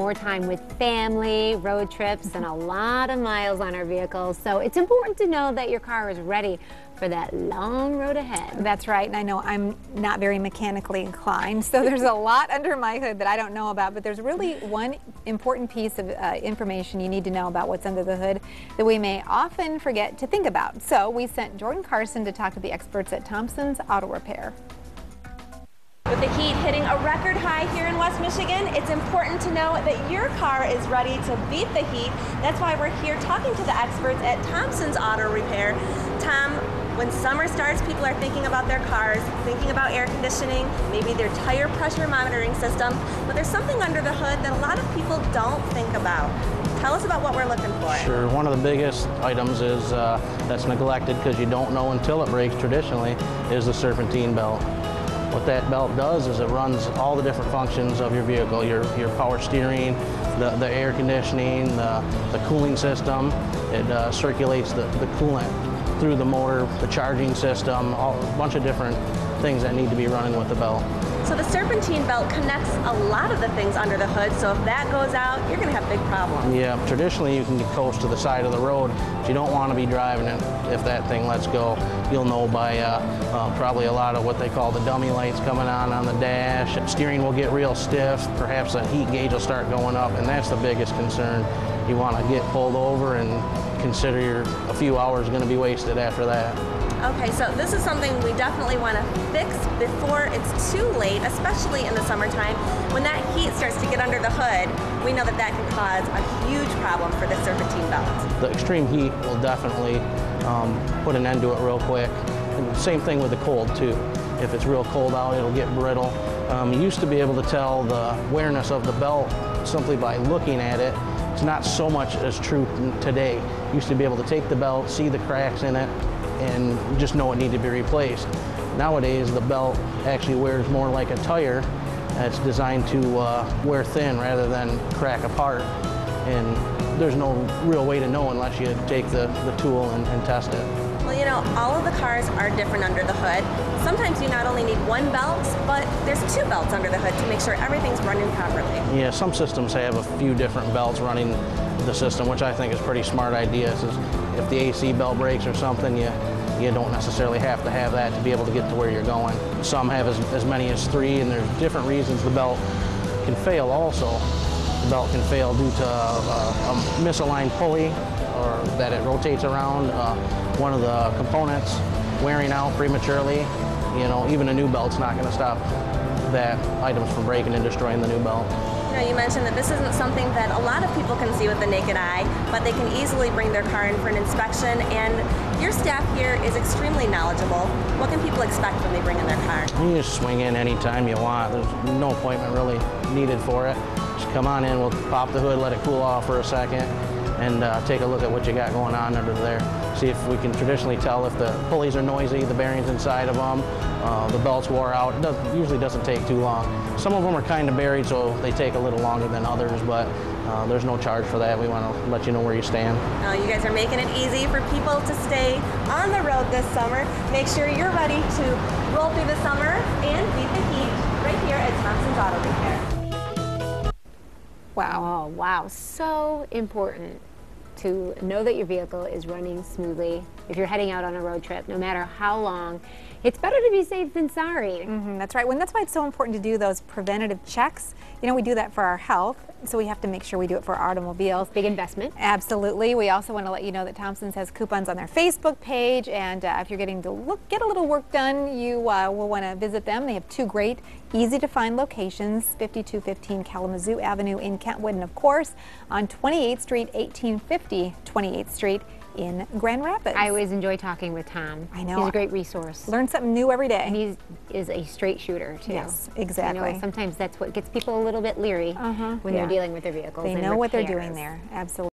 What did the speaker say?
more time with family, road trips, and a lot of miles on our vehicles. So it's important to know that your car is ready for that long road ahead. That's right, and I know I'm not very mechanically inclined, so there's a lot under my hood that I don't know about, but there's really one important piece of information you need to know about what's under the hood that we may often forget to think about. So we sent Jordan Carson to talk to the experts at Thomsons Auto Repair. With the heat hitting a record high here in West Michigan, it's important to know that your car is ready to beat the heat. That's why we're here talking to the experts at Thomsons Auto Repair. Tom, when summer starts, people are thinking about their cars, thinking about air conditioning, maybe their tire pressure monitoring system, but there's something under the hood that a lot of people don't think about. Tell us about what we're looking for. Sure. One of the biggest items is that's neglected because you don't know until it breaks traditionally is the serpentine belt. What that belt does is it runs all the different functions of your vehicle, your power steering, the air conditioning, the cooling system. It circulates the coolant through the motor, the charging system, a bunch of different things that need to be running with the belt. So the serpentine belt connects a lot of the things under the hood, so if that goes out, you're going to have big problems. Yeah, traditionally you can coast to the side of the road, but you don't want to be driving it if that thing lets go. You'll know by probably a lot of what they call the dummy lights coming on the dash. Steering will get real stiff, perhaps a heat gauge will start going up, and that's the biggest concern. You want to get pulled over and consider a few hours going to be wasted after that. Okay, so this is something we definitely want to fix before it's too late, especially in the summertime. When that heat starts to get under the hood, we know that that can cause a huge problem for the serpentine belt. The extreme heat will definitely put an end to it real quick. And same thing with the cold too. If it's real cold out, it'll get brittle. You used to be able to tell the wearness of the belt simply by looking at it. It's not so much as true today. You used to be able to take the belt, see the cracks in it, and just know it needed to be replaced. Nowadays, the belt actually wears more like a tire. It's designed to wear thin rather than crack apart. And there's no real way to know unless you take the tool and test it. Well, you know, all of the cars are different under the hood. Sometimes you not only need one belt, but there's two belts under the hood to make sure everything's running properly. Yeah, some systems have a few different belts running the system, which I think is a pretty smart idea. If the AC belt breaks or something, you don't necessarily have to have that to be able to get to where you're going. Some have as many as three, and there's different reasons the belt can fail also. The belt can fail due to a misaligned pulley, or that it rotates around, one of the components wearing out prematurely. You know, even a new belt's not going to stop that items from breaking and destroying the new belt. You know, you mentioned that this isn't something that a lot of people can see with the naked eye, but they can easily bring their car in for an inspection, and your staff here is extremely knowledgeable. What can people expect when they bring in their car? You can just swing in anytime you want. There's no appointment really needed for it. Just come on in, we'll pop the hood, let it cool off for a second, and take a look at what you got going on under there. See if we can traditionally tell if the pulleys are noisy, the bearings inside of them, the belts wore out. It usually doesn't take too long. Some of them are kind of buried, so they take a little longer than others, but there's no charge for that. We want to let you know where you stand. You guys are making it easy for people to stay on the road this summer. Make sure you're ready to roll through the summer and beat the heat right here at Thomsons Auto Repair. Wow. Oh, wow. So important to know that your vehicle is running smoothly if you're heading out on a road trip, no matter how long. It's better to be safe than sorry. That's right. That's why it's so important to do those preventative checks. You know, we do that for our health, so we have to make sure we do it for our automobiles. Big investment. Absolutely. We also want to let you know that Thomsons has coupons on their Facebook page, and if you're getting to get a little work done, you will want to visit them. They have two great, easy-to-find locations, 5215 Kalamazoo Avenue in Kentwood, and of course, on 28th Street, 1850 28th Street in Grand Rapids. I always enjoy talking with Tom. I know. He's a great resource. Learn something new every day. And he is a straight shooter, too. Yes, exactly. You know, sometimes that's what gets people a little bit leery when they're dealing with their vehicles. They know what they're doing there. Absolutely.